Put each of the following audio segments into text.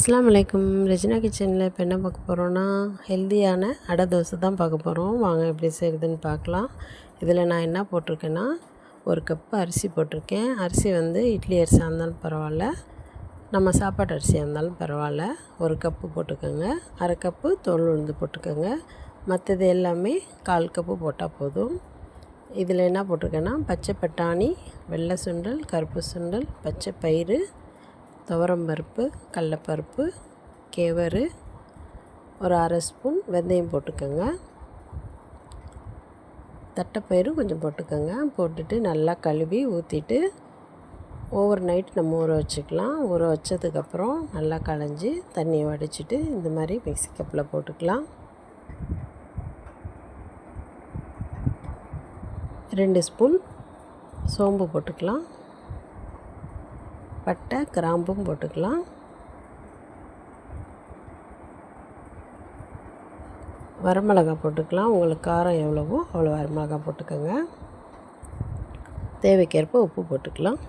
அஸ்ஸலாமு அலைக்கும். ரெஜினா கிச்சனில் இப்போ என்ன பார்க்க போகிறோன்னா, ஹெல்த்தியான அடை தோசை தான் பார்க்க போகிறோம். வாங்க எப்படி செய்கிறதுன்னு பார்க்கலாம். இதில் நான் என்ன போட்டிருக்கேன்னா, 1 கப்பு அரிசி போட்டிருக்கேன். அரிசி வந்து இட்லி அரிசியாக இருந்தாலும் பரவாயில்ல, நம்ம சாப்பாட்டு அரிசியாக இருந்தாலும் பரவாயில்ல. 1 கப்பு போட்டுக்கோங்க. 1/2 கப்பு தோல் உளுந்து போட்டுக்கோங்க. மற்றது எல்லாமே 1/4 கப்பு போட்டால் போதும். இதில் என்ன போட்டிருக்கேன்னா, பச்சை பட்டாணி, வெள்ளை சுண்டல், கருப்பு சுண்டல், பச்சை பயிறு, துவரம்பருப்பு, கடலப்பருப்பு, கேவரு, ஒரு 1/2 ஸ்பூன் வெந்தயம் போட்டுக்கோங்க. தட்டைப்பயிரும் கொஞ்சம் போட்டுக்கோங்க. போட்டுட்டு நல்லா கழுவி ஊற்றிட்டு ஓவர் நைட் நம்ம ஊற வச்சுக்கலாம். ஊற வச்சதுக்கப்புறம் நல்லா களைஞ்சி தண்ணியை வடிச்சிட்டு இந்த மாதிரி மிக்ஸி கப்பில் போட்டுக்கலாம். 2 ஸ்பூன் சோம்பு போட்டுக்கலாம். பட்டை கிராம்பும் போட்டுக்கலாம். வரமிளகா போட்டுக்கலாம். உங்களுக்கு காரம் எவ்வளவோ அவ்வளோ வரமிளகா போட்டுக்கோங்க. தேவைக்கேற்ப உப்பு போட்டுக்கலாம்.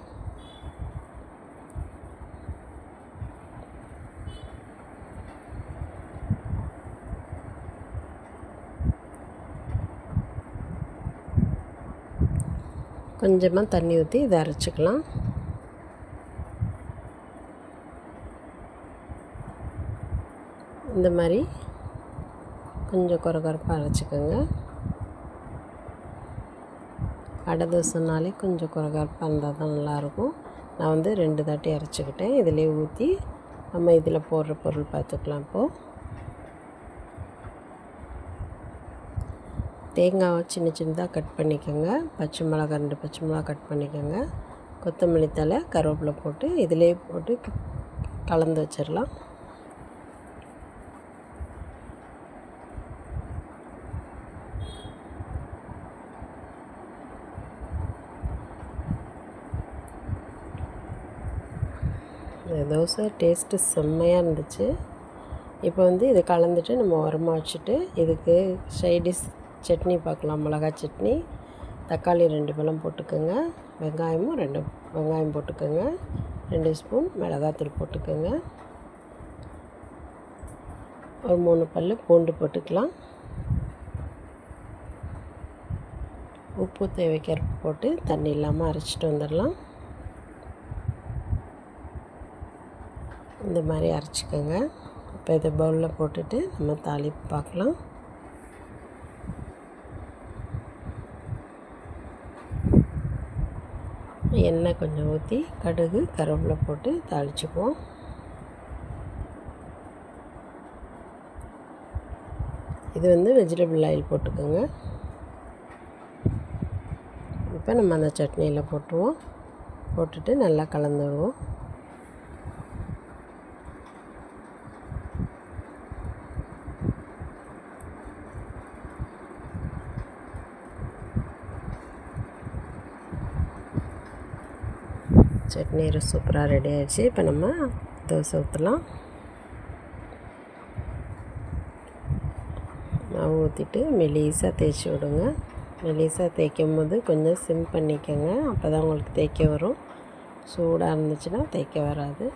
கொஞ்சமாக தண்ணி ஊற்றி இதை அரைச்சிக்கலாம். இந்த மாதிரி கொஞ்சம் கொரகொரப்பாக அரைச்சிக்கோங்க. அடை தோசைனாலே கொஞ்சம் கொரகொரப்பாக இருந்தால் தான் நல்லாயிருக்கும். நான் வந்து 2 தாட்டி அரைச்சிக்கிட்டேன். இதிலே ஊற்றி நம்ம இதில் போடுற பொருள் பார்த்துக்கலாம். இப்போது தேங்காவை சின்ன சின்னதாக கட் பண்ணிக்கோங்க. பச்சை மிளகா 2 பச்சை மிளகா கட் பண்ணிக்கோங்க. கொத்தமல்லி தழை, கருவேப்பிலை போட்டு இதிலே போட்டு கலந்து வச்சிடலாம். இந்த தோசை டேஸ்ட்டு செம்மையாக இருந்துச்சு. இப்போ வந்து இதை கலந்துட்டு நம்ம உரமாக வச்சுட்டு இதுக்கு சைடிஷ் சட்னி பார்க்கலாம். மிளகா சட்னி, தக்காளி 2 பழம் போட்டுக்கோங்க. வெங்காயமும் 2 வெங்காயம் போட்டுக்கோங்க. 2 ஸ்பூன் மிளகாத்தூள் போட்டுக்கோங்க. ஒரு 3 பல் பூண்டு போட்டுக்கலாம். உப்பு தேவைக்கேற்ப போட்டு தண்ணி இல்லாமல் அரைச்சிட்டு வந்துடலாம். இந்த மாதிரி அரைச்சிக்கோங்க. இப்போ இதை பவுலில் போட்டுட்டு நம்ம தாளிப்பு பார்க்கலாம். எண்ணெய் கொஞ்சம் ஊற்றி கடுகு கருவேப்பிலை போட்டு தாளிச்சுக்குவோம். இது வந்து வெஜிடபிள் ஆயில் போட்டுக்கோங்க. இப்போ நம்ம அந்த சட்னியில் போட்டுருவோம். போட்டுட்டு நல்லா கலந்து விடுவோம். சட்னி சூப்பராக ரெடி ஆகிடுச்சு. இப்போ நம்ம தோசை ஊற்றலாம். மாவு ஊற்றிட்டு மெலிசாக தேய்ச்சி விடுங்க. மெலிசாக தேய்க்கும் போது கொஞ்சம் சிம் பண்ணிக்கோங்க. அப்போ தான் உங்களுக்கு தேய்க்க வரும். சூடாக இருந்துச்சுன்னா தேய்க்க வராது.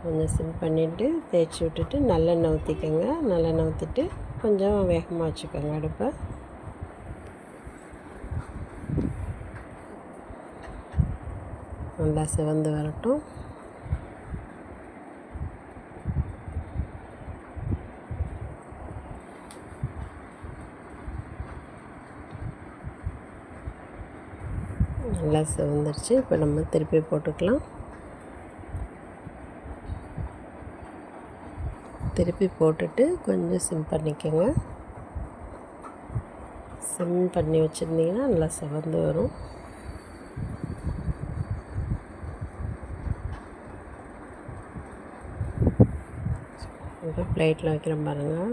கொஞ்சம் சிம் பண்ணிவிட்டு தேய்ச்சி விட்டுட்டு நல்லெண்ணெய் ஊற்றிக்கோங்க. நல்லெண்ணெய் ஊற்றிட்டு கொஞ்சம் வேகமாக வச்சுக்கோங்க அடுப்பை. நல்லா சிவந்து வரட்டும். நல்லா சிவந்துருச்சு. இப்போ நம்ம திருப்பி போட்டுக்கலாம். திருப்பி போட்டுட்டு கொஞ்சம் சிம் பண்ணிக்கோங்க. சிம் பண்ணி வச்சுருந்தீங்கன்னா நல்லா சிவந்து வரும். இப்போ பிளேட்டில் வைக்கிறேன் பாருங்கள்.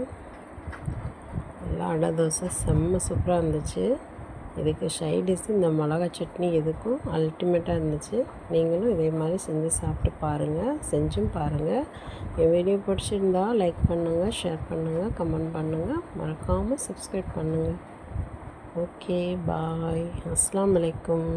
நல்லா அடை தோசை செம்ம சூப்பராக இருந்துச்சு. இதுக்கு சைடிஷ் இந்த மிளகா சட்னி இதுக்கும் அல்டிமேட்டாக இருந்துச்சு. நீங்களும் இதே மாதிரி செஞ்சு சாப்பிட்டு பாருங்கள். செஞ்சும் பாருங்கள். என் வீடியோ பிடிச்சிருந்தா லைக் பண்ணுங்கள், ஷேர் பண்ணுங்கள், கமெண்ட் பண்ணுங்கள். மறக்காமல் சப்ஸ்கிரைப் பண்ணுங்கள். ஓகே, பாய். அஸ்ஸலாமு அலைக்கும்.